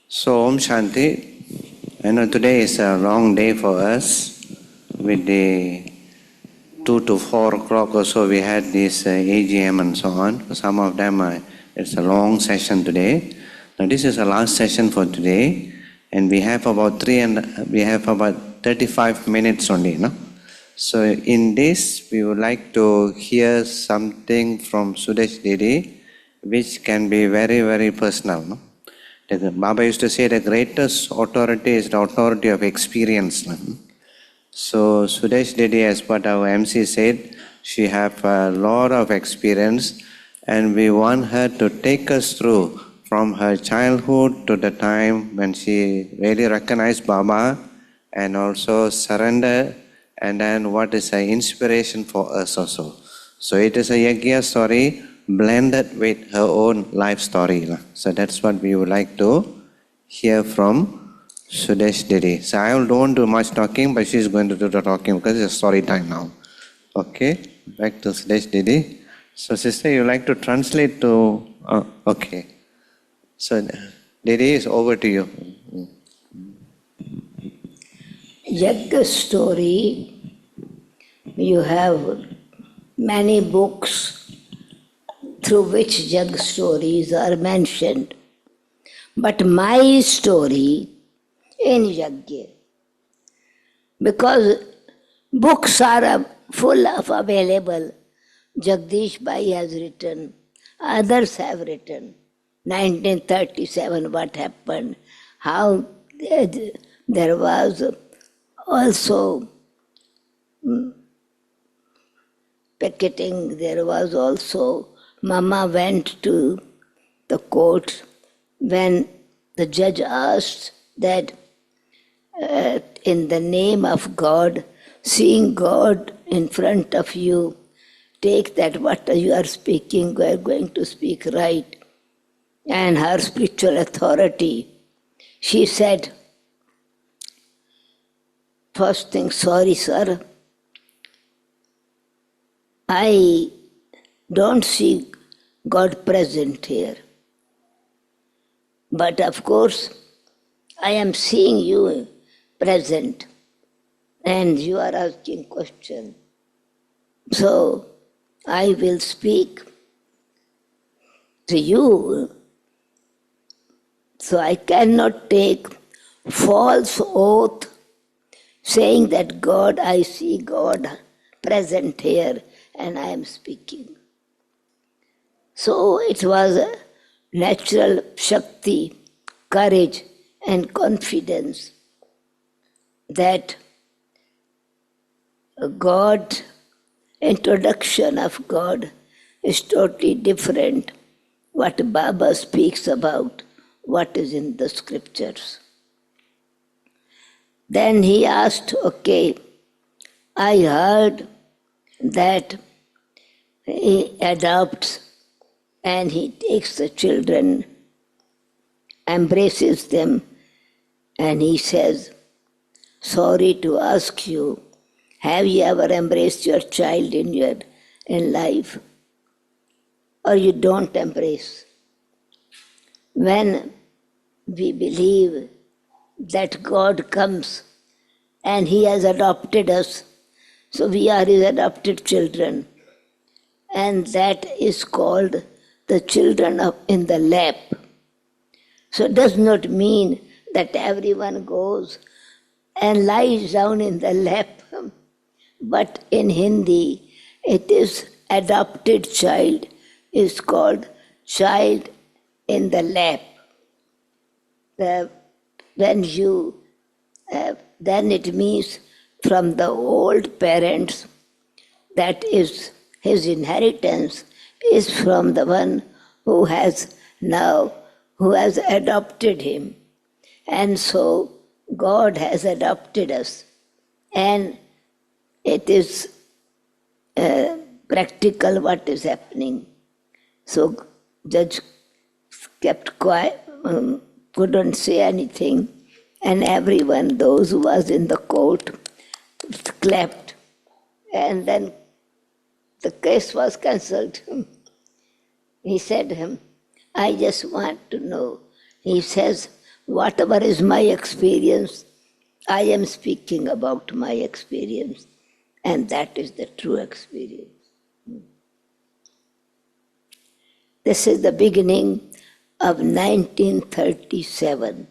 So, Om Shanti. I know today is a long day for us. With the 2 to 4 o'clock or so, we had this AGM and so on. For some of them, it's a long session today. Now, this is the last session for today, and we have about 35 minutes only, no? So, in this, we would like to hear something from Sudesh Didi, which can be very, very personal, no? Baba used to say the greatest authority is the authority of experience. So Sudesh Didi, as what our MC said, she have a lot of experience, and we want her to take us through from her childhood to the time when she really recognized Baba and also surrender, and then what is her inspiration for us also. So it is a Yagya story blended with her own life story. So that's what we would like to hear from Sudesh Didi. So I don't want to do much talking, but she's going to do the talking because it's story time now. Okay, back to Sudesh Didi. So sister, you like to translate to, okay. So Didi, is over to you. Yagya story, you have many books through which Yagya stories are mentioned. But my story in Yagya, because books are full of available, Jagdish Bhai has written, others have written, 1937 what happened, how there was also picketing, there was also Mama went to the court when the judge asked that in the name of God, seeing God in front of you, take that what you are speaking, we are going to speak right. And her spiritual authority, she said, first thing, sorry sir, I don't see God present here. But of course, I am seeing you present and you are asking question. So I will speak to you. So I cannot take false oath saying that God, I see God present here and I am speaking. So it was a natural Shakti, courage and confidence that God, introduction of God is totally different what Baba speaks about, what is in the scriptures. Then he asked, okay, I heard that he adopts and he takes the children, embraces them, and he says, sorry to ask you, have you ever embraced your child in life? Or you don't embrace? When we believe that God comes and He has adopted us, so we are His adopted children, and that is called the children in the lap. So it does not mean that everyone goes and lies down in the lap. But in Hindi, it is adopted child is called child in the lap. When you, then it means from the old parents, that is his inheritance is from the one who has adopted him. And so God has adopted us. And it is practical what is happening. So judge kept quiet, couldn't say anything, and everyone, those who was in the court, clapped. And then the case was cancelled. He said, I just want to know. He says, Whatever is my experience, I am speaking about my experience, and that is the true experience. This is the beginning of 1937.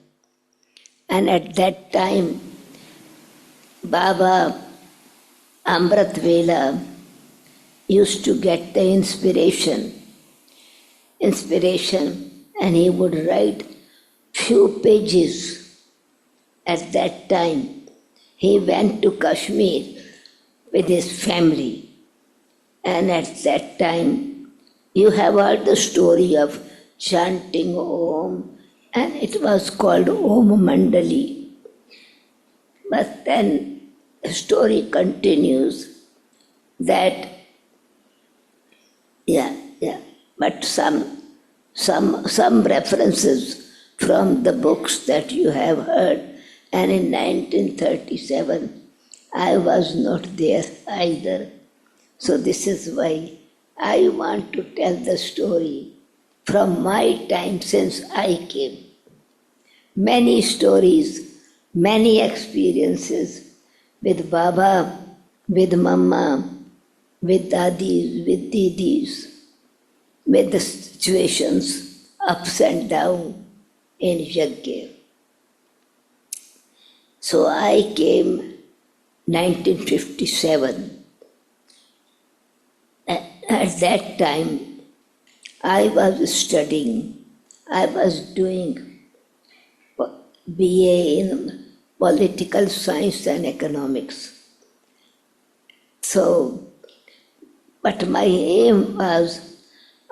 And at that time, Baba Amrit Vela used to get the inspiration, and he would write few pages. At that time, he went to Kashmir with his family, and at that time, you have heard the story of chanting Om, and it was called Om Mandali. But then the story continues that, but some references from the books that you have heard, and in 1937, I was not there either. So this is why I want to tell the story from my time since I came. Many stories, many experiences with Baba, with Mama, with Dadis, with Didis, with the situations ups and down in Yajna. So I came 1957. At that time, I was studying, I was doing BA in political science and economics. So, but my aim was,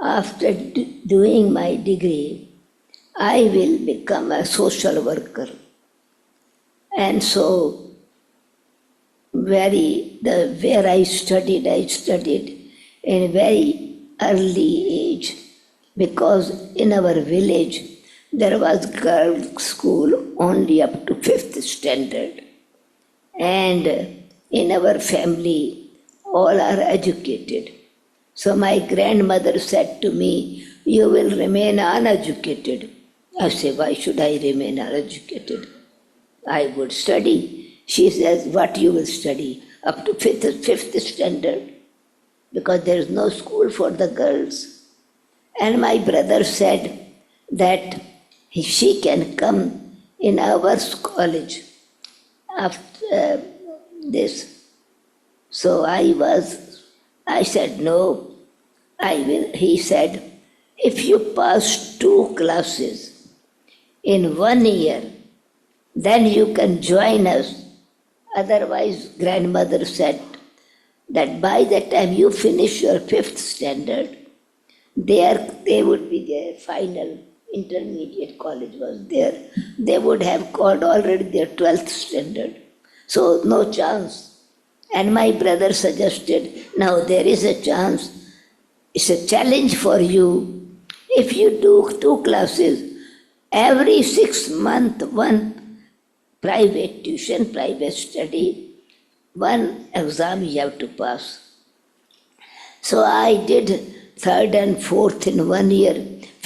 after doing my degree, I will become a social worker. And so, where I studied in a very early age, because in our village there was girls' school only up to 5th standard, and in our family all are educated. So my grandmother said to me, "You will remain uneducated." I say, "Why should I remain uneducated? I would study." She says, "What you will study? Up to 5th standard, because there is no school for the girls." And my brother said that she can come in our college after this. So I said, "No, I will." He said, "If you pass 2 classes in 1 year, then you can join us. Otherwise," grandmother said, that by the time you finish your 5th standard, they would be their final intermediate college was there. They would have called already their 12th standard. So no chance. And my brother suggested, "Now there is a chance. It's a challenge for you. If you do 2 classes, every 6 months, one private tuition, private study, one exam you have to pass." So I did 3rd and 4th in 1 year,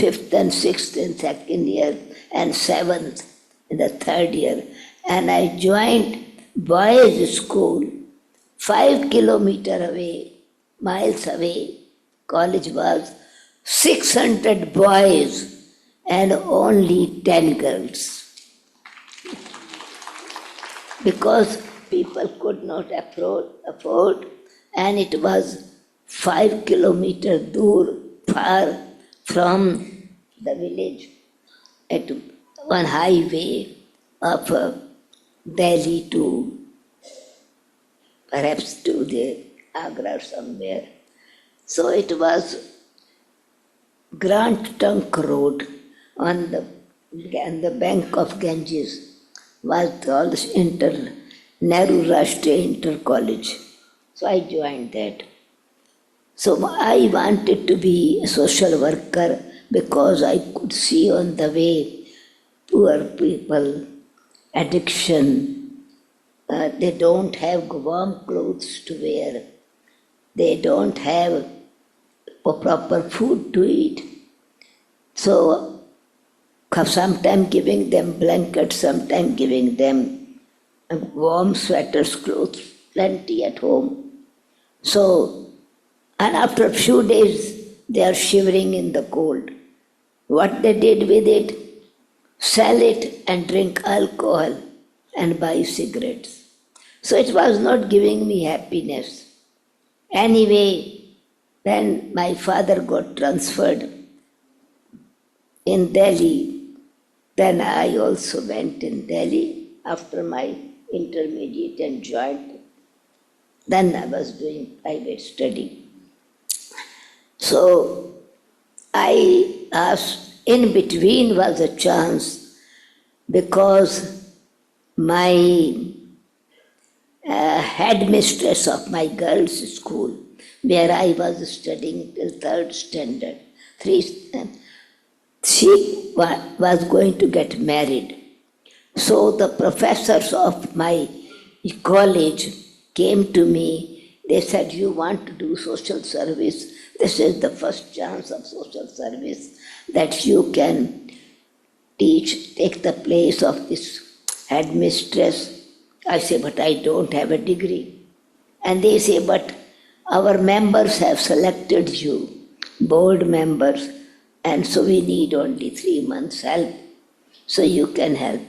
5th and 6th in 2nd year, and 7th in the 3rd year. And I joined boys' school 5 kilometers away, miles away. College was 600 boys and only 10 girls. Because people could not afford, and it was 5 kilometers far from the village, at one highway of Delhi to perhaps to the Agra or somewhere. So it was Grand Trunk Road on the bank of Ganges was called Nehru Rashtriya Inter College. So I joined that. So I wanted to be a social worker because I could see on the way poor people, addiction, they don't have warm clothes to wear, they don't have proper food to eat. So sometime giving them blankets, sometime giving them warm sweaters, clothes, plenty at home. So, and after a few days, they are shivering in the cold. What they did with it? Sell it and drink alcohol and buy cigarettes. So it was not giving me happiness. Anyway, when my father got transferred in Delhi, then I also went in Delhi after my intermediate and joined. Then I was doing private study. So I asked, in between was a chance because my headmistress of my girls' school, where I was studying till third standard, she was going to get married. So the professors of my college came to me. They said, you want to do social service? This is the first chance of social service that you can teach, take the place of this headmistress. I say, but I don't have a degree. And they say, but our members have selected you, board members, and so we need only 3 months help, so you can help.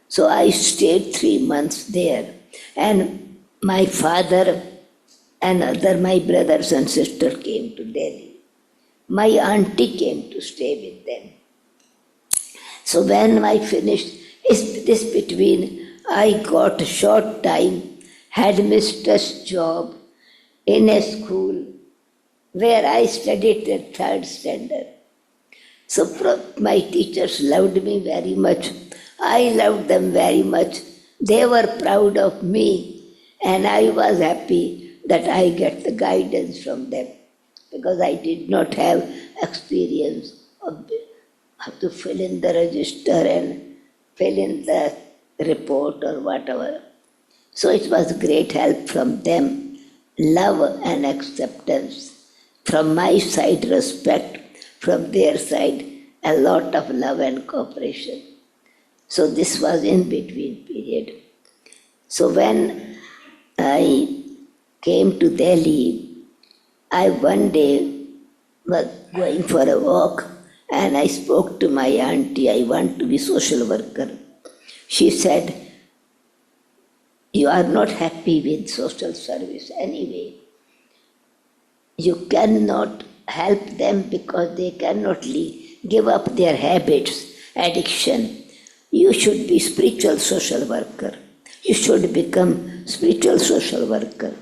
So I stayed 3 months there, and my father and other my brothers and sisters came to Delhi. My auntie came to stay with them. So when I finished this between, I got a short time headmistress job in a school where I studied till third standard. So my teachers loved me very much. I loved them very much. They were proud of me, and I was happy that I get the guidance from them, because I did not have experience of how to fill in the register and fill in the report or whatever. So it was great help from them, love and acceptance. From my side, respect. From their side, a lot of love and cooperation. So this was in between period. So when I came to Delhi, I one day was going for a walk and I spoke to my auntie, I want to be social worker. She said, you are not happy with social service anyway. You cannot help them because they cannot give up their habits, addiction. You should be spiritual social worker. You should become spiritual social worker.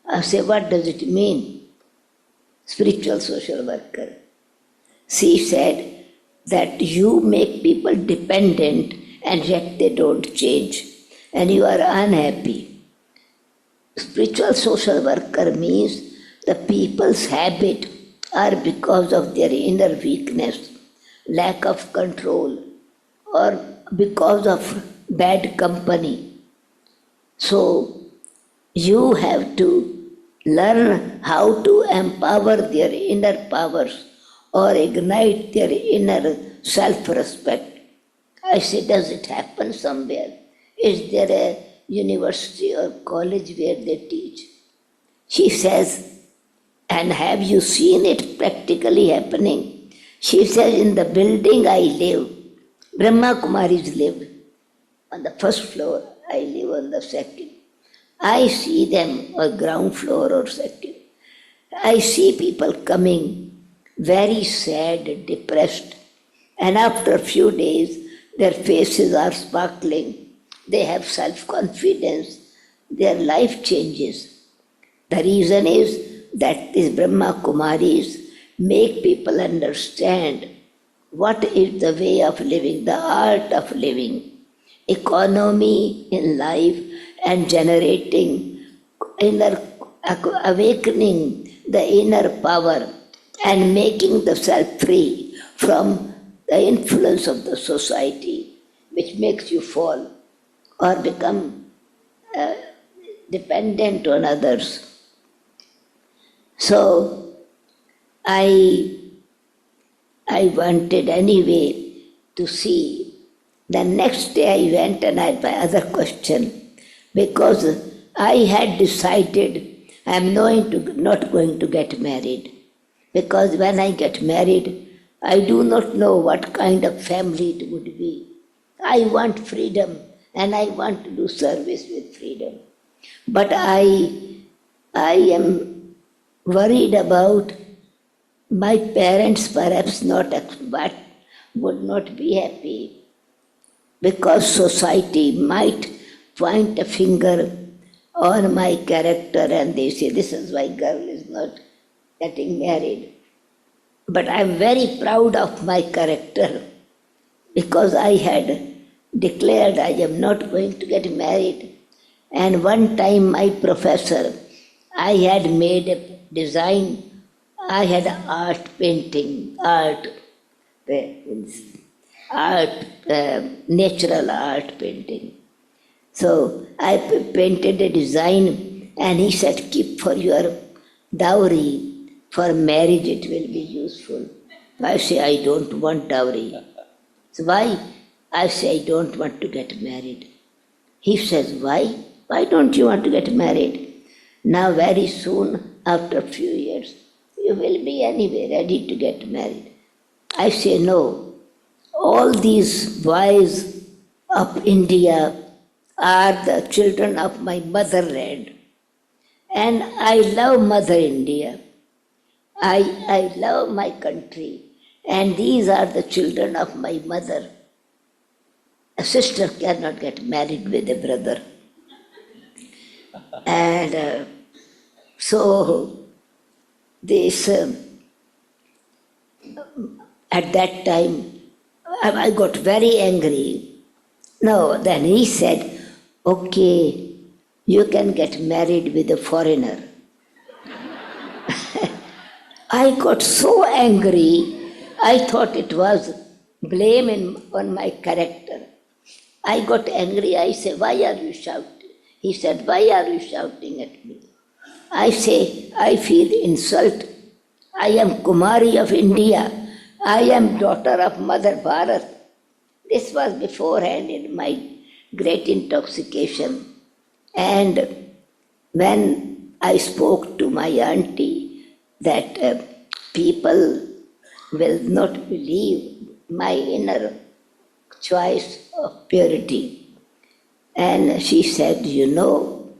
I say, what does it mean? Spiritual social worker. She said that you make people dependent and yet they don't change, and you are unhappy. Spiritual social worker means the people's habit are because of their inner weakness, lack of control, or because of bad company. So you have to learn how to empower their inner powers or ignite their inner self-respect. I say, does it happen somewhere? Is there a university or college where they teach? She says, and have you seen it practically happening? She says, in the building I live, Brahma Kumaris live on the first floor, I live on the second. I see them on ground floor or second. I see people coming very sad, depressed, and after a few days, their faces are sparkling. They have self-confidence. Their life changes. The reason is that these Brahma Kumaris make people understand what is the way of living, the art of living, economy in life, and generating inner, awakening the inner power and making the self free from the influence of the society, which makes you fall or become dependent on others. So I wanted anyway to see. The next day I went and I had my other question, because I had decided I am not going to get married. Because when I get married, I do not know what kind of family it would be. I want freedom and I want to do service with freedom. But I am worried about my parents perhaps but would not be happy, because society might point a finger on my character and they say, this is why girl is not getting married. But I am very proud of my character, because I had declared I am not going to get married. And one time my professor, I had made a design, I had natural art painting. So I painted a design and he said, keep for your dowry, for marriage it will be useful. I say, I don't want dowry. So why? I say, I don't want to get married. He says, why? Why don't you want to get married? Now very soon, after a few years, you will be anyway ready to get married. I say, no. All these boys of India are the children of my motherland. And I love Mother India. I love my country. And these are the children of my mother. A sister cannot get married with a brother. And so this, at that time, I got very angry. No, then he said, okay, you can get married with a foreigner. I got so angry, I thought it was blame on my character. I got angry, I said, why are you shouting? He said, why are you shouting at me? I say, I feel insult. I am Kumari of India. I am daughter of Mother Bharat. This was beforehand in my great intoxication. And when I spoke to my auntie that people will not believe my inner choice of purity, and she said, you know,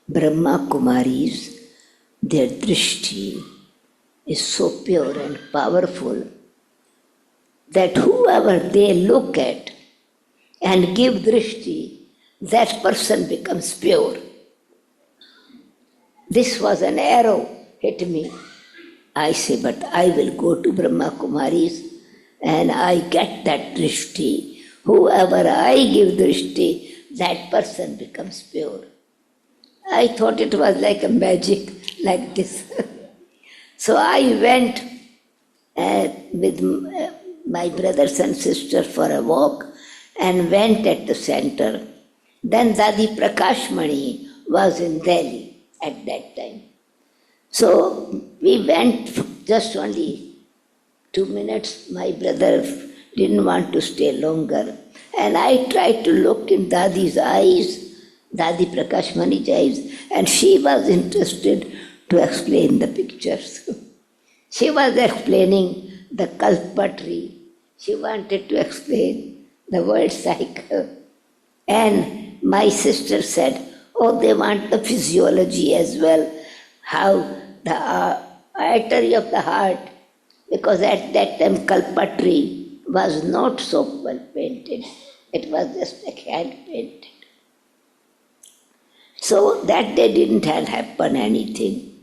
Brahma Kumaris, their drishti is so pure and powerful that whoever they look at and give drishti, that person becomes pure. This was an arrow hit me. I say, but I will go to Brahma Kumaris and I get that drishti. Whoever I give drishti, that person becomes pure. I thought it was like a magic, like this. So I went with my brothers and sisters for a walk and went at the center. Then Dadi Prakash Mani was in Delhi at that time. So we went just only 2 minutes. My brother didn't want to stay longer. And I tried to look in Dadi's eyes, Dadi Prakash Mani's eyes, and she was interested to explain the pictures. She was explaining the Kalpatri. She wanted to explain the world cycle. And my sister said, oh, they want the physiology as well, how the artery of the heart, because at that time Kalpatri was not so well painted. It was just like hand painted. So that day didn't happen anything.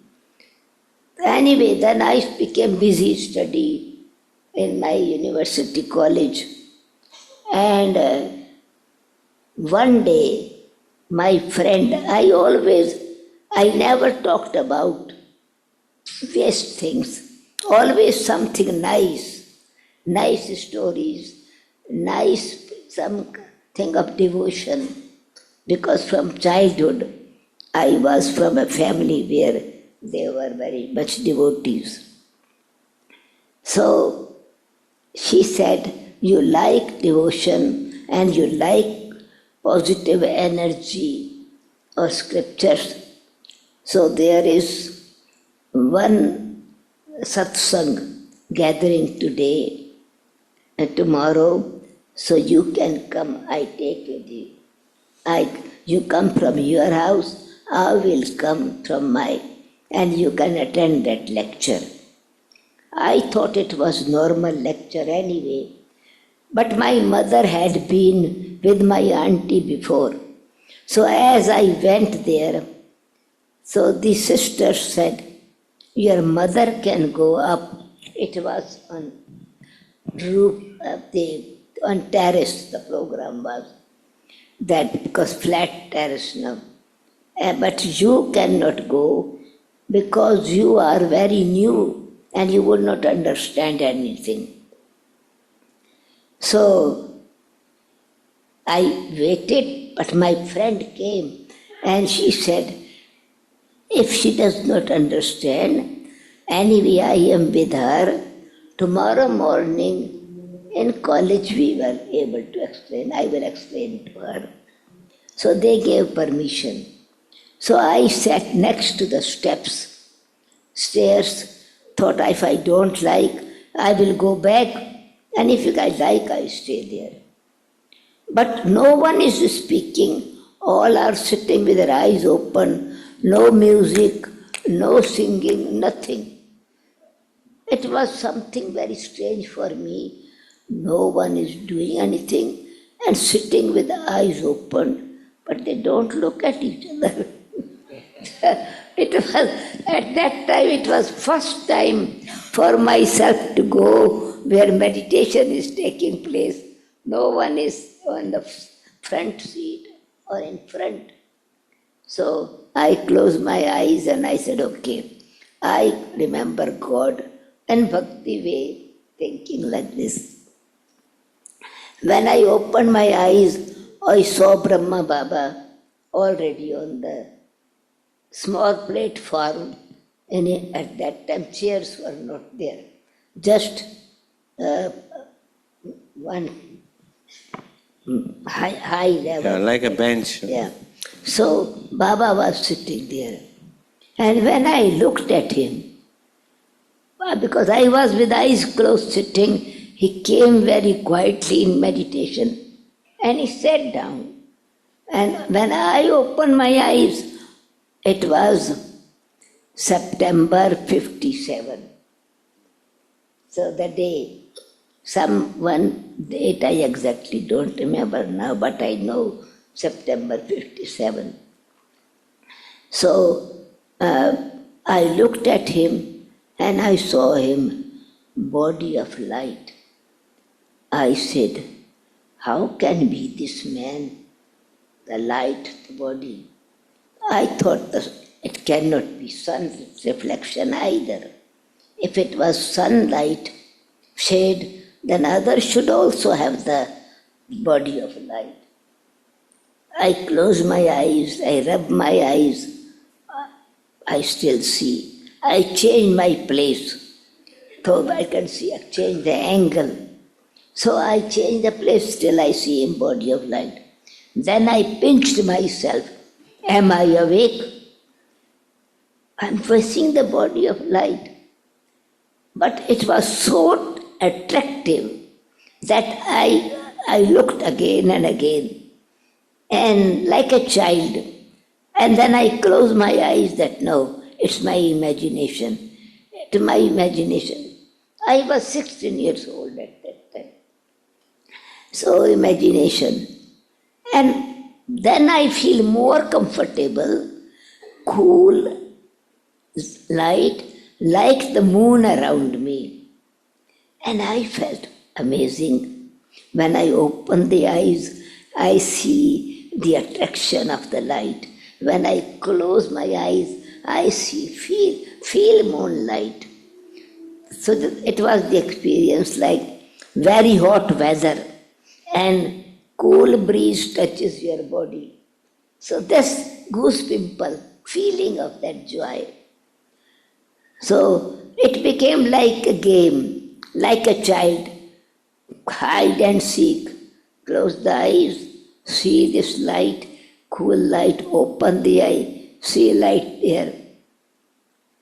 Anyway, then I became busy study in my university college. And one day, my friend, I never talked about waste things, always something nice stories, something of devotion, because from childhood I was from a family where they were very much devotees. So she said, you like devotion and you like positive energy or scriptures. So there is one satsang gathering today and tomorrow, so you can come, I take you. You come from your house, I will come from my, and you can attend that lecture. I thought it was normal lecture anyway, but my mother had been with my auntie before. So as I went there, so the sister said, your mother can go up. It was on roof on terrace the program was. That because flat terrace now. But you cannot go because you are very new and you will not understand anything. So I waited, but my friend came and she said, if she does not understand, anyway I am with her. Tomorrow morning in college we were able to explain. I will explain to her. So they gave permission. So I sat next to the stairs, thought if I don't like, I will go back, and if I like, I stay there. But no one is speaking. All are sitting with their eyes open, no music, no singing, nothing. It was something very strange for me. No one is doing anything and sitting with the eyes open, but they don't look at each other. It was, at that time, it was first time for myself to go where meditation is taking place. No one is on the front seat or in front. So I closed my eyes and I said, okay, I remember God and bhakti way, thinking like this. When I opened my eyes, I saw Brahma Baba already on the small platform. And at that time, chairs were not there, just one high level. Yeah, like a bench. Yeah. So Baba was sitting there. And when I looked at him, because I was with eyes closed sitting, he came very quietly in meditation and he sat down. And when I opened my eyes, it was September 57. So the day, one date I exactly don't remember now, but I know September 57. So I looked at him and I saw him, body of light. I said, how can be this man, the light, the body? I thought it cannot be sun reflection either. If it was sunlight, shade, then others should also have the body of light. I close my eyes, I rub my eyes, I still see. I change my place, so I can see, I change the angle. So I change the place, still I see him, body of light. Then I pinched myself. Am I awake? I'm facing the body of light. But it was so attractive that I looked again and again, and like a child. And then I closed my eyes that no, it's my imagination. It's my imagination. I was 16 years old at that time. So imagination. And then I feel more comfortable, cool, light, like the moon around me. And I felt amazing. When I open the eyes, I see the attraction of the light. When I close my eyes, I see, feel moonlight. So it was the experience like very hot weather and cool breeze touches your body. So this goose pimple, feeling of that joy. So it became like a game, like a child hide and seek. Close the eyes, see this light, cool light, open the eye, see light there.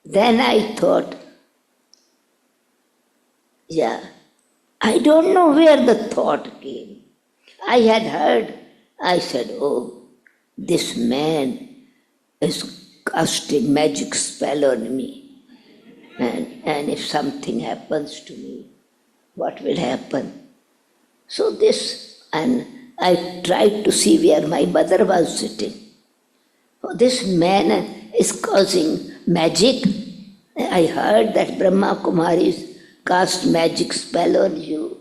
Then I thought, yeah, I don't know where the thought came. I had heard, I said, oh, this man is casting magic spell on me. And if something happens to me, what will happen? So and I tried to see where my mother was sitting. Oh, this man is causing magic. I heard that Brahma Kumaris cast magic spell on you,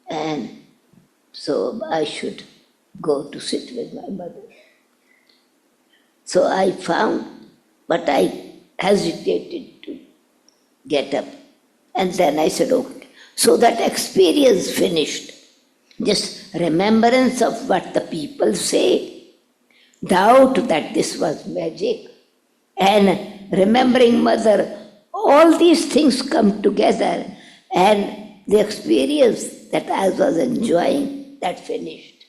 and so I should go to sit with my mother. So I found, but I hesitated to get up. And then I said, okay. So that experience finished. Just remembrance of what the people say, doubt that this was magic, and remembering mother, all these things come together, and the experience that I was enjoying, that finished.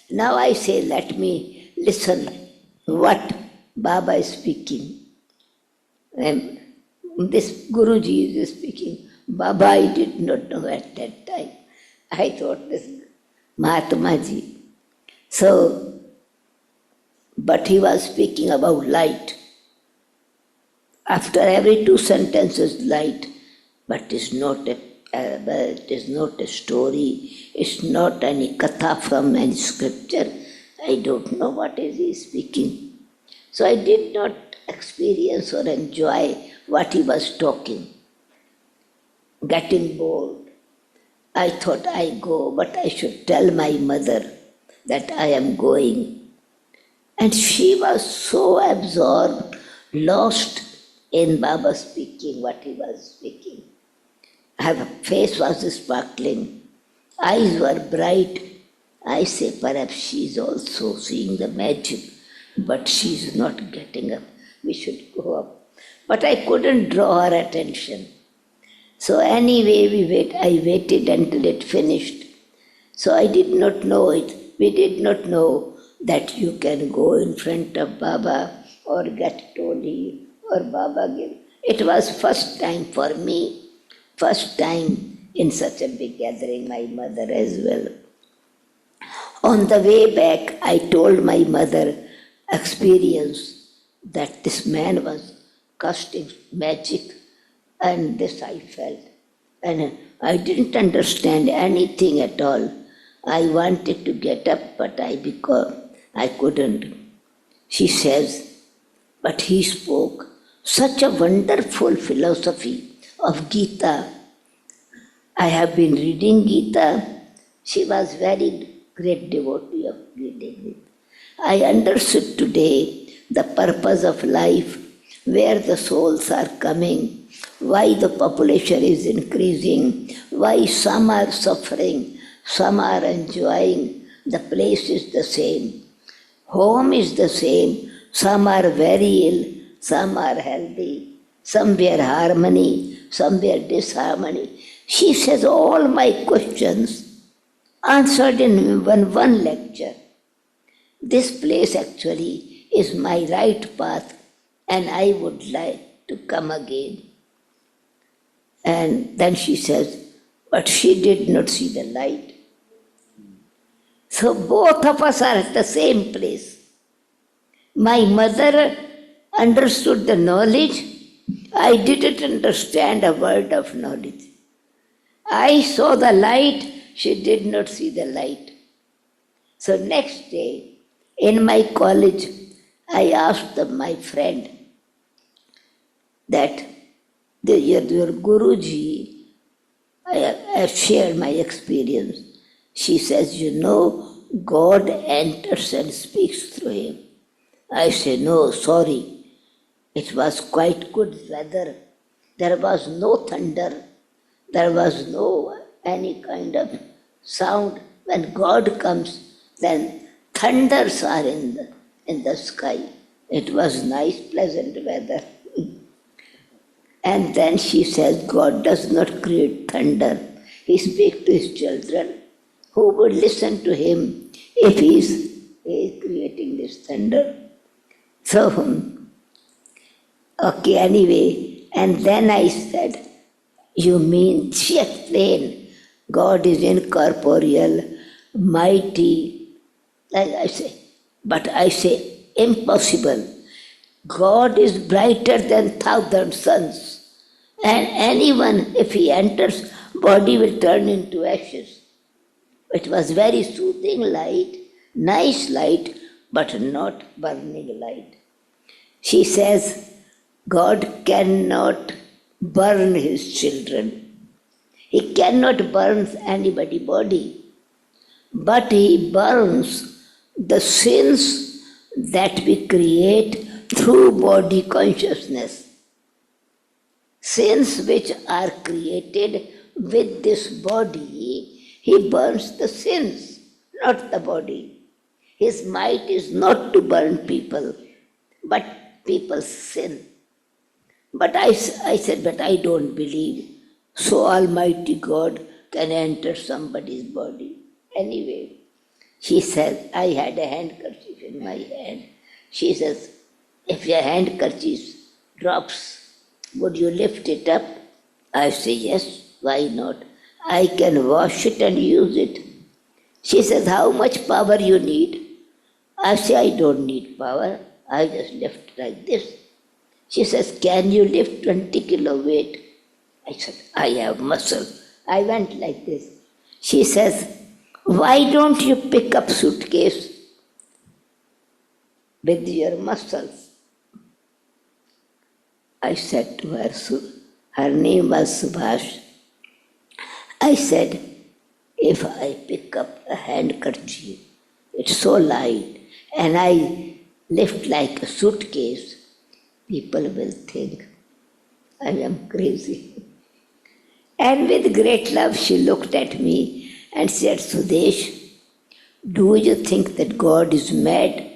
Now I say, let me listen what Baba is speaking. And this Guruji is speaking. Baba I did not know at that time. I thought this Mahatma Ji. So, but he was speaking about light. After every 2 sentences, light. But it is not a story. It's not any katha from any scripture. I don't know what is he speaking. So I did not experience or enjoy what he was talking. Getting bored. I thought I go, but I should tell my mother that I am going. And she was so absorbed, lost in Baba speaking, what he was speaking. Her face was sparkling, eyes were bright. I say, perhaps she is also seeing the magic, but she is not getting up. We should go up. But I couldn't draw her attention. So anyway, I waited until it finished. So I did not know it. We did not know that you can go in front of Baba or get toli or Baba give. It was first time for me, first time in such a big gathering, my mother as well. On the way back, I told my mother experience that this man was casting magic, and this I felt. And I didn't understand anything at all. I wanted to get up, but I couldn't. She says, but he spoke such a wonderful philosophy of Gita. I have been reading Gita. She was very great devotee of reading it. I understood today the purpose of life, where the souls are coming, why the population is increasing, why some are suffering, some are enjoying. The place is the same. Home is the same. Some are very ill, some are healthy, somewhere harmony, somewhere disharmony. She says all my questions answered in one lecture. This place actually is my right path, and I would like to come again. And then she says, but she did not see the light. So both of us are at the same place. My mother understood the knowledge. I didn't understand a word of knowledge. I saw the light. She did not see the light. So next day, in my college, I asked my friend that your Guruji, I shared my experience. She says, God enters and speaks through him. I say, no, sorry. It was quite good weather. There was no thunder. There was no any kind of sound. When God comes, then thunders are in the sky. It was nice, pleasant weather. And then she says, God does not create thunder. he speaks to his children. Who would listen to him if he is creating this thunder? So, okay, anyway. And then I said, you mean, she explained, God is incorporeal, mighty. I say, but I say, impossible. God is brighter than 1,000 suns. And anyone, if he enters, body will turn into ashes. It was very soothing light, nice light, but not burning light. She says, God cannot burn his children. He cannot burn anybody's body, but he burns the sins that we create through body consciousness. Sins which are created with this body, he burns the sins, not the body. His might is not to burn people, but people sin. But I said, but I don't believe so Almighty God can enter somebody's body. Anyway, she says, I had a handkerchief in my hand. She says, if your handkerchief drops, would you lift it up? I say, yes, why not? I can wash it and use it. She says, how much power you need? I say, I don't need power. I just lift like this. She says, can you lift 20 kilo weight? I said, I have muscle. I went like this. She says, why don't you pick up suitcase with your muscles? I said to her, her name was Subhash. I said, if I pick up a handkerchief, it's so light, and I lift like a suitcase, people will think I am crazy. And with great love, she looked at me and said, Sudesh, do you think that God is mad?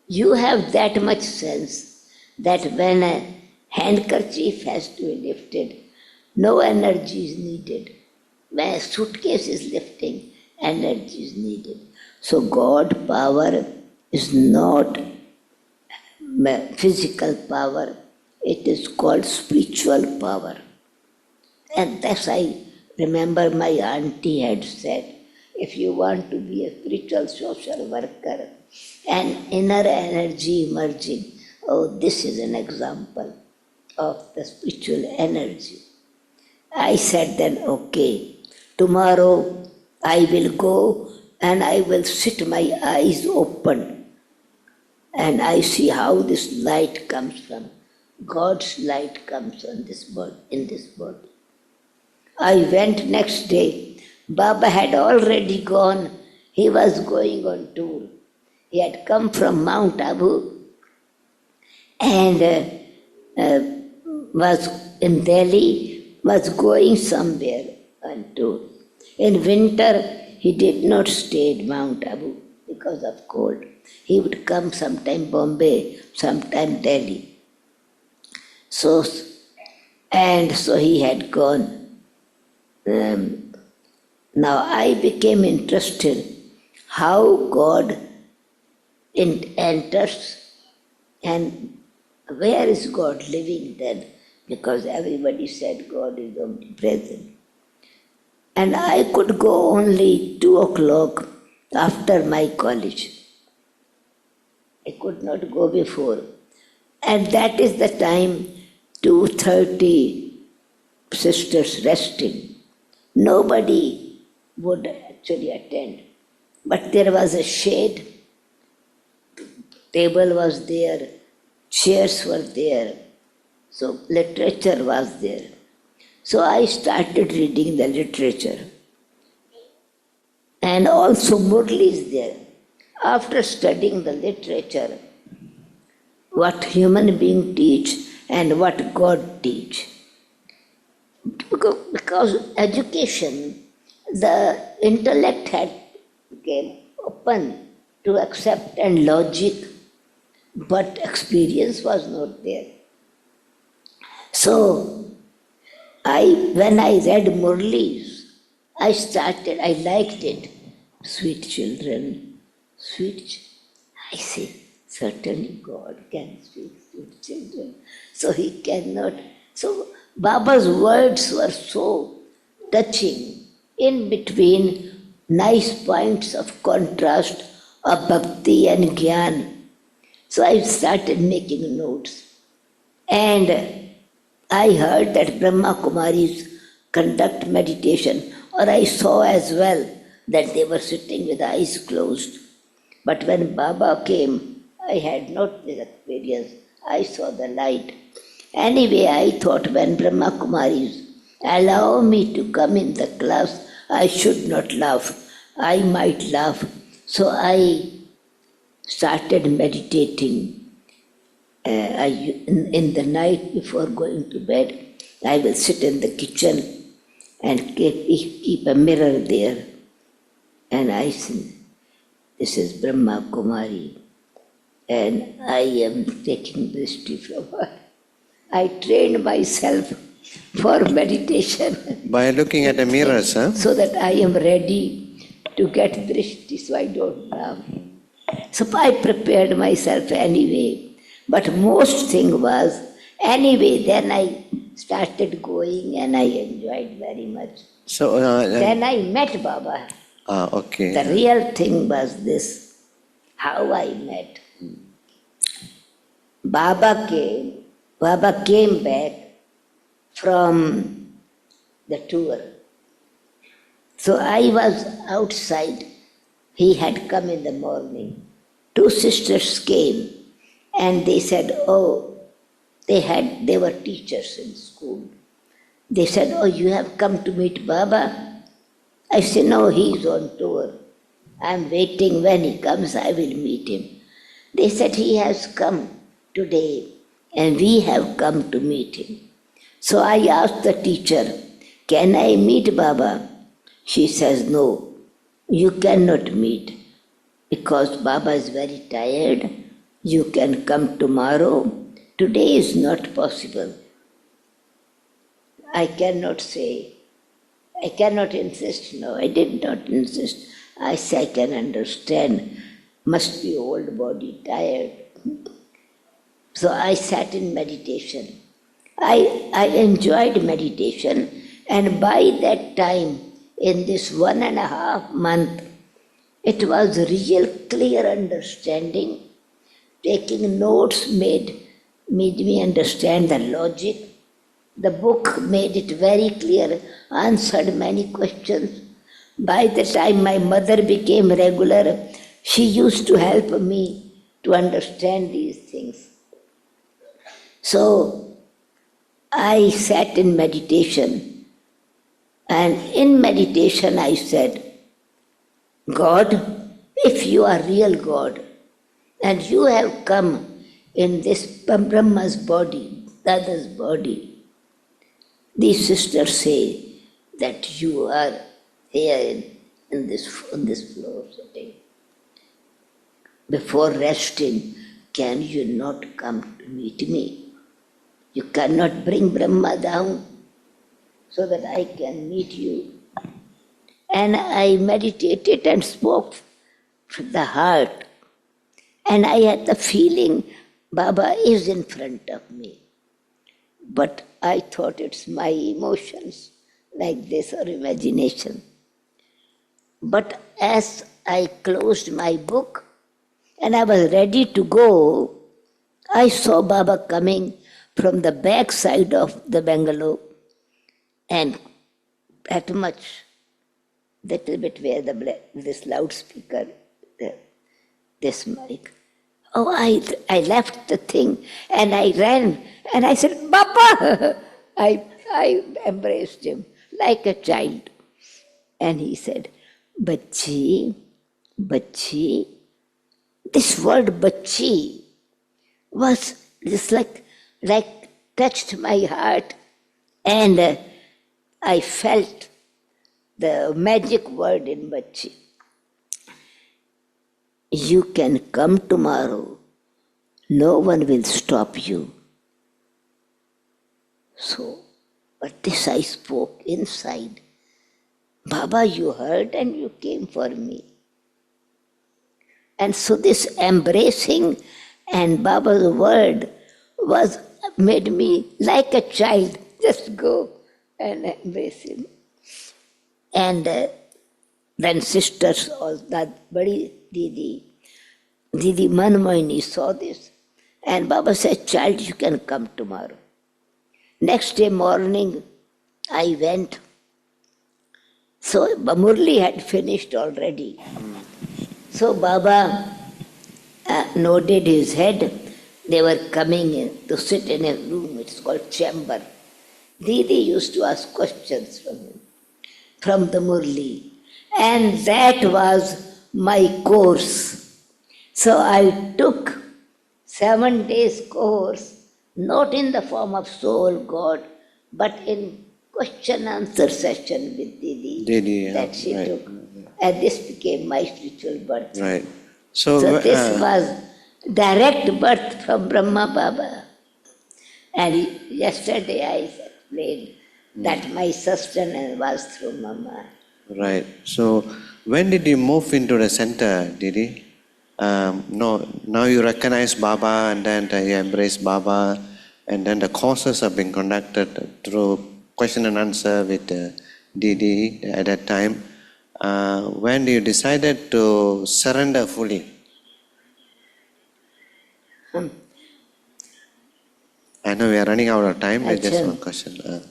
You have that much sense that when a handkerchief has to be lifted, no energy is needed. When a suitcase is lifting, energy is needed. So God power is not physical power, it is called spiritual power. And thus I remember my auntie had said, if you want to be a spiritual social worker and inner energy emerging, oh, this is an example of the spiritual energy. I said then, okay, tomorrow I will go and I will sit my eyes open and I see how this light comes from. God's light comes on this body, in this body. I went next day. Baba had already gone. He was going on tour. He had come from Mount Abu and was in Delhi, was going somewhere on tour. In winter, he did not stay at Mount Abu because of cold. He would come sometime Bombay, sometime Delhi. So he had gone. Now I became interested how God enters and where is God living then? Because everybody said God is omnipresent. And I could go only 2 o'clock after my college. I could not go before. And that is the time 2:30 sisters resting. Nobody would actually attend. But there was a shade, table was there, chairs were there, so literature was there. So I started reading the literature. And also Murli is there. After studying the literature, what human beings teach and what God teach. Because education, the intellect had become open to accept and logic, but experience was not there. So when I read Murlis, I liked it. Sweet children, I say, certainly God can speak sweet children. So he cannot. So Baba's words were so touching, in between nice points of contrast of bhakti and jnana. So I started making notes. And I heard that Brahma Kumaris conduct meditation, or I saw as well that they were sitting with eyes closed. But when Baba came, I had not this experience. I saw the light. Anyway, I thought when Brahma Kumaris allow me to come in the class, I should not laugh. I might laugh. So I started meditating. In the night before going to bed, I will sit in the kitchen and keep a mirror there. And I say, this is Brahma Kumari, and I am taking drishti from her. I trained myself for meditation. By looking at a mirror, sir? So that I am ready to get drishti, so I don't laugh. So I prepared myself anyway. But most thing was, anyway, then I started going and I enjoyed very much. So, Then I met Baba. okay. The real thing was this, how I met. Baba came back from the tour. So I was outside. He had come in the morning. Two sisters came. And they said, they were teachers in school. They said, oh, you have come to meet Baba? I said, no, he's on tour. I'm waiting. When he comes, I will meet him. They said, he has come today, and we have come to meet him. So I asked the teacher, can I meet Baba? She says, no, you cannot meet, because Baba is very tired. You can come tomorrow. Today is not possible. I cannot insist. No, I did not insist. I say, I can understand. Must be old body, tired. So I sat in meditation. I enjoyed meditation, and by that time, in this 1.5 months, it was real clear understanding. Taking notes made me understand the logic. The book made it very clear, answered many questions. By the time my mother became regular, she used to help me to understand these things. So I sat in meditation, and in meditation I said, God, if you are real God, and you have come in this Brahma's body, Dada's body. These sisters say that you are here on this floor sitting. Before resting, can you not come to meet me? You cannot bring Brahma down so that I can meet you. And I meditated and spoke from the heart. And I had the feeling Baba is in front of me. But I thought it's my emotions like this or imagination. But as I closed my book and I was ready to go, I saw Baba coming from the back side of the bungalow, and that much, little bit where this loudspeaker, this mic. Oh, I left the thing and I ran and I said, Baba! I embraced him like a child. And he said, Bachchi, Bachchi. This word Bachchi was just like touched my heart, and I felt the magic word in Bachchi. You can come tomorrow. No one will stop you. So But this I spoke inside. Baba, you heard and you came for me. And so this embracing and Baba's word was made me like a child, just go and embrace him. And then sisters, all that badi Didi Manmohini saw this. And Baba said, child, you can come tomorrow. Next day morning, I went. So Murli had finished already. So Baba nodded his head. They were coming in to sit in a room, it's called chamber. Didi used to ask questions from him, from the Murli. And that was my course. So I took 7 days course, not in the form of soul God, but in question-answer session with Didi, Didi, that she right. took. And this became my spiritual birth. Right. So So, this was direct birth from Brahma Baba. And yesterday I explained that my sustenance was through Mama. right. So, when did you move into the center, Didi? No, now you recognize Baba and then you embrace Baba, and then the courses have been conducted through question and answer with Didi at that time. When you decided to surrender fully? I know we are running out of time. Just Achha. one question.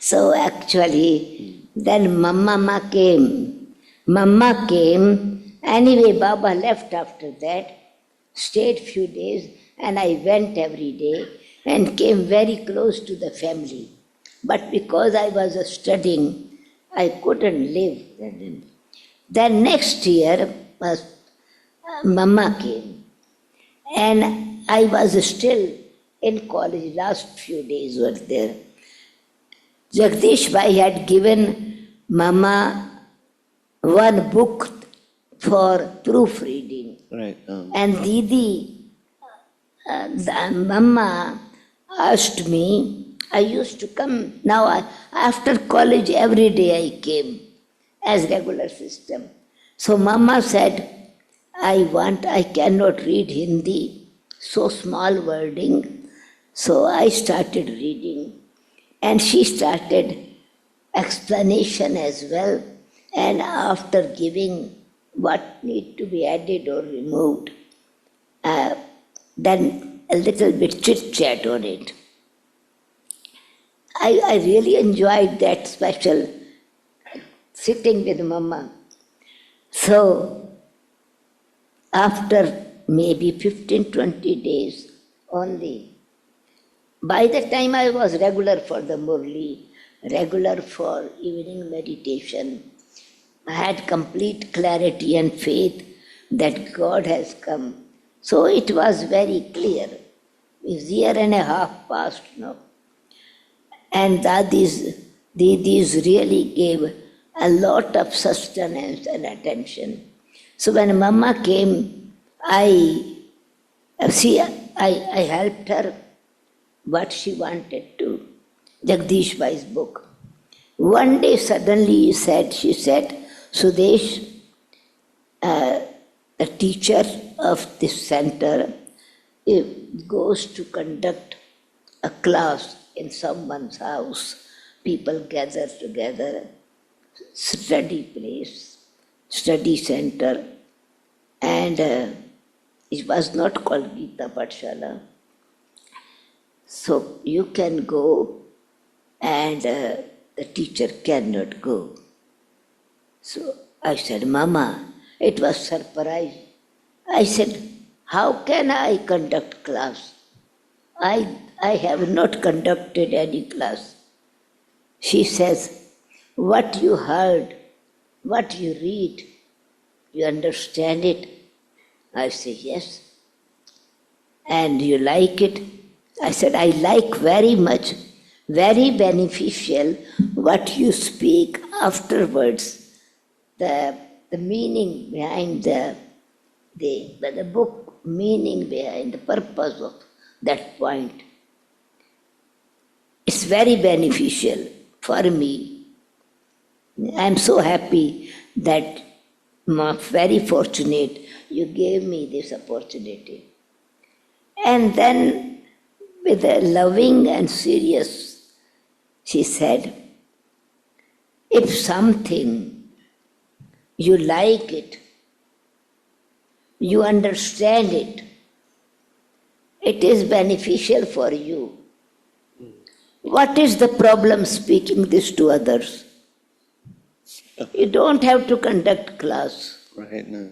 So actually, then Mama came. Mama came. Anyway, Baba left after that, stayed few days, and I went every day and came very close to the family. But because I was studying, I couldn't live. Then next year, Mama came. And I was still in college, last few days were there. Jagdish Bhai had given Mama one book for proofreading. Right. And Didi, Mama asked me, I used to come, after college every day I came as regular system. So Mama said, I cannot read Hindi, so small wording. So I started reading. And she started explanation as well. And after giving what need to be added or removed, then a little bit chit-chat on it. I really enjoyed that special sitting with Mama. So, after maybe 15-20 days only, by the time I was regular for the Murli, regular for evening meditation, I had complete clarity and faith that God has come. So it was very clear. It's year and a half past now. And Didis really gave a lot of sustenance and attention. So when Mama came, I helped her what she wanted to, Jagdish Bhai's book. One day suddenly she said, Sudesh, the teacher of this center goes to conduct a class in someone's house. People gather together, study place, study center, and it was not called Gita Pathshala. So you can go and the teacher cannot go. So I said, Mama, it was surprise. I said, how can I conduct class? I have not conducted any class. She says, what you heard, what you read, you understand it? I say, yes. And you like it? I said, I like very much, very beneficial what you speak afterwards, the meaning behind the book, meaning behind the purpose of that point. It's very beneficial for me. I'm so happy that I'm very fortunate you gave me this opportunity. And then, with a loving and serious, she said, if something you like it, you understand it, it is beneficial for you. What is the problem speaking this to others? You don't have to conduct class. Right. No.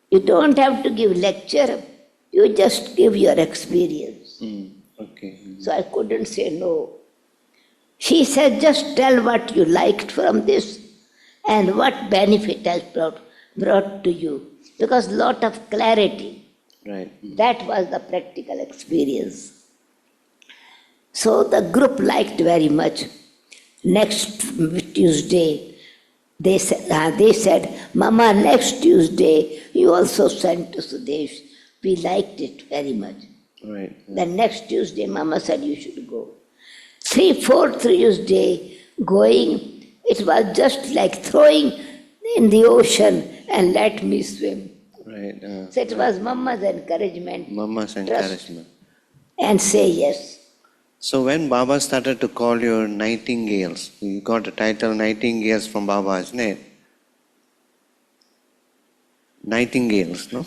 You don't have to give lecture. You just give your experience. Okay. So I couldn't say no. She said, just tell what you liked from this and what benefit has brought to you. Because lot of clarity. Right. That was the practical experience. So the group liked very much. Next Tuesday, they said, Mama, next Tuesday you also sent to Sudesh. We liked it very much. Right. The next Tuesday, Mama said you should go. 4th Tuesday, going, it was just like throwing in the ocean and let me swim. Right. So it was Mama's encouragement. Mama's trust, encouragement. And say yes. So when Baba started to call you nightingales, you got the title Nightingales from Baba, isn't it? Nightingales, no?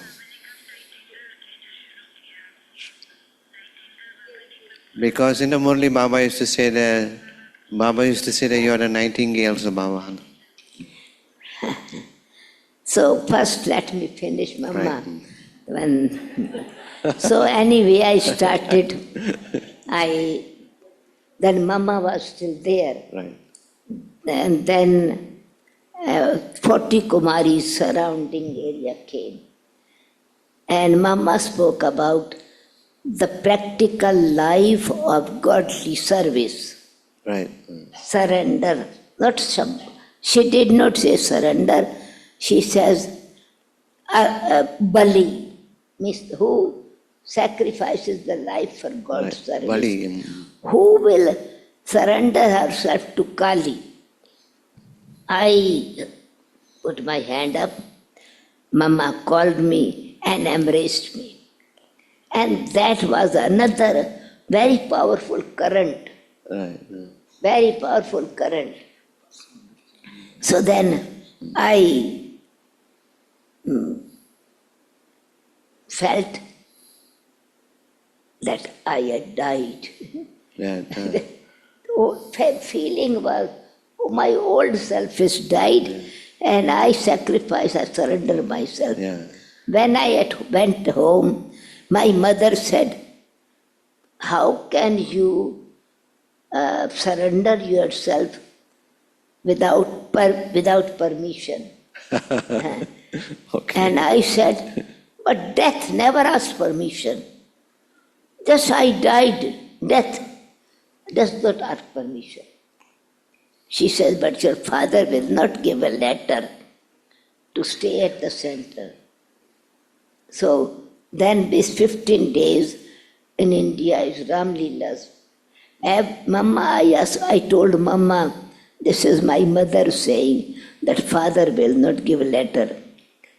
Because in the Murli, Baba used to say that you are the nightingales of Baba. So first let me finish, Mama. Right. So anyway, I started. Then Mama was still there. Right. And then 40 Kumaris surrounding area came. And Mama spoke about the practical life of godly service. Right. Surrender. She did not say surrender. She says Bali, means who sacrifices the life for God's service. Bali. Who will surrender herself to Kali? I put my hand up. Mama called me and embraced me. And that was another very powerful current. Right. Very powerful current. So then I felt that I had died. Yeah. The feeling was, my old self is died, and I sacrifice, I surrender myself. Yeah. When I went home, my mother said, how can you surrender yourself without permission? Okay. And I said, but death never asks permission. Just I died. Death does not ask permission. She says, but your father will not give a letter to stay at the center. So then these 15 days in India is Ram Leelas. I told Mama, this is my mother saying that father will not give a letter.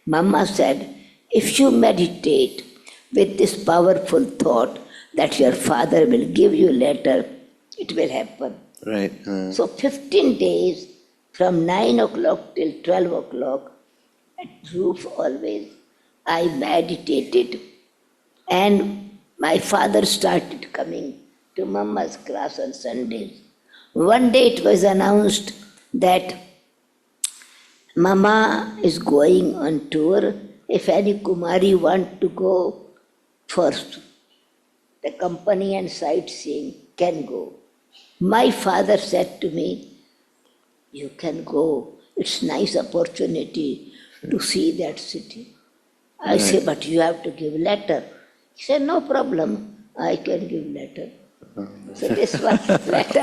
Mama said, if you meditate with this powerful thought that your father will give you a letter, it will happen. Right. So 15 days from 9 o'clock till 12 o'clock at roof always, I meditated, and my father started coming to Mama's class on Sundays. One day it was announced that Mama is going on tour. If any Kumari want to go first, the company and sightseeing can go. My father said to me, you can go. It's nice opportunity to see that city. I say, but you have to give letter. He said, no problem, I can give letter. So this was letter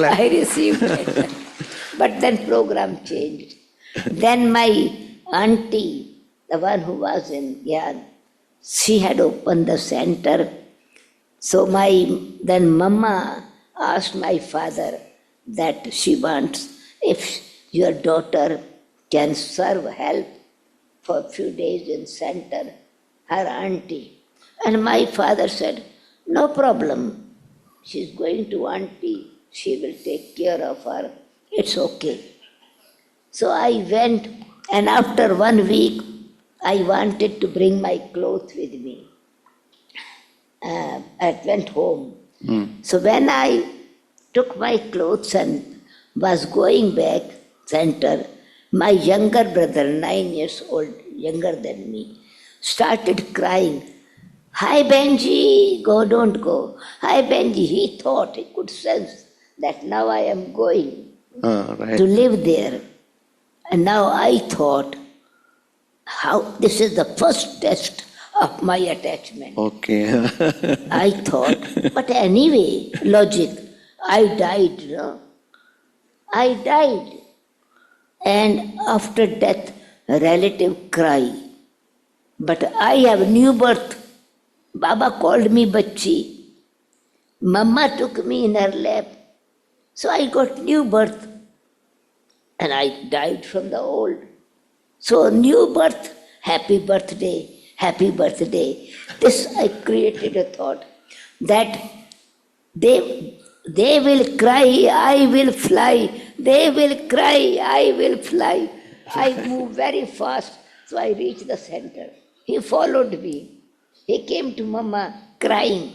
I received letter. But then program changed. Then my auntie, the one who was in Gyan, she had opened the center. So then Mama asked my father that she wants if your daughter can serve help for a few days in center, her auntie. And my father said, no problem. She's going to auntie. She will take care of her. It's okay. So I went, and after 1 week, I wanted to bring my clothes with me. I went home. So when I took my clothes and was going back center, my younger brother, 9 years old, younger than me, started crying. Hi Benji, go, don't go. Hi Benji, he thought, he could sense that now I am going Right. to live there. And now I thought, how this is the first test of my attachment. Okay. I thought, but anyway, logic, I died, no? I died. And after death, a relative cry. But I have new birth. Baba called me Bachchi. Mama took me in her lap. So I got new birth. And I died from the old. So new birth, happy birthday, happy birthday. This I created a thought that they will cry, I will fly. They will cry, I will fly. I moved very fast, so I reached the center. He followed me. He came to Mama crying.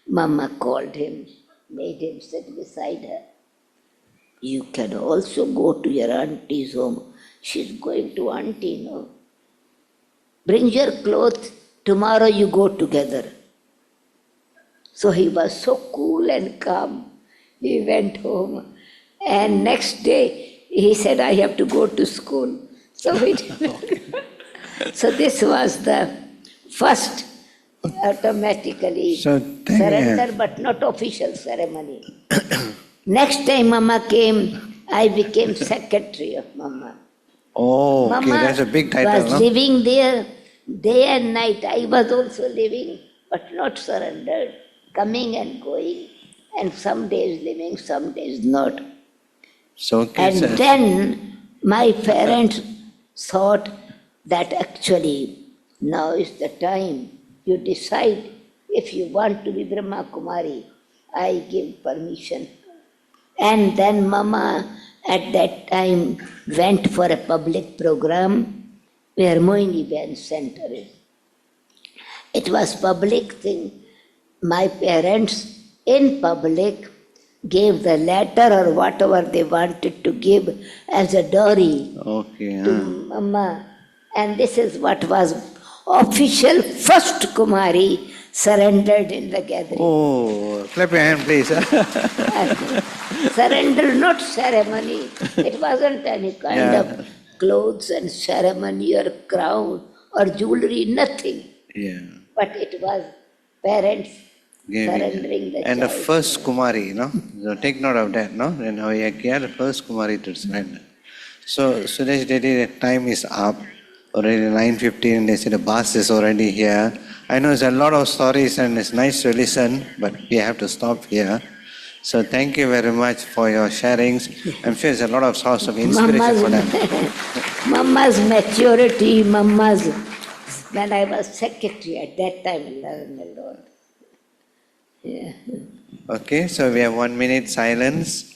Mama called him, made him sit beside her. You can also go to your auntie's home. She's going to auntie, no? Bring your clothes, tomorrow you go together. So he was so cool and calm. He went home. And next day, he said, I have to go to school. So we did. So this was the first automatically surrender, but not official ceremony. Next time Mama came, I became secretary of Mama. Oh, okay, Mama that's a big title, was no? living there day and night. I was also living, but not surrendered, coming and going, and some days living, some days not. So, okay, And then my parents thought that actually now is the time. You decide if you want to be Brahma Kumari. I give permission. And then Mama at that time went for a public program where Moini Ben Center is. It was public thing. My parents in public gave the letter or whatever they wanted to give as a dowry okay. to Mama. And this is what was official first Kumari surrendered in the gathering. Oh, clap your hand, please. Surrender, not ceremony. It wasn't any kind Yeah. of clothes and ceremony or crown or jewelry, nothing. Yeah. But it was parents Giving. surrendering the And the child. first Kumari, no? So take note of that, no? Then how you are the first Kumari to surrender. So Suresh Dedi, the time is up. Already 9:15, they said the bus is already here. I know there's a lot of stories and it's nice to listen, but we have to stop here. So thank you very much for your sharings. I'm sure there's a lot of source of inspiration for them. Mama's maturity, Mama's, when I was secretary at that time, Lord. Yeah. Okay, so we have 1 minute silence.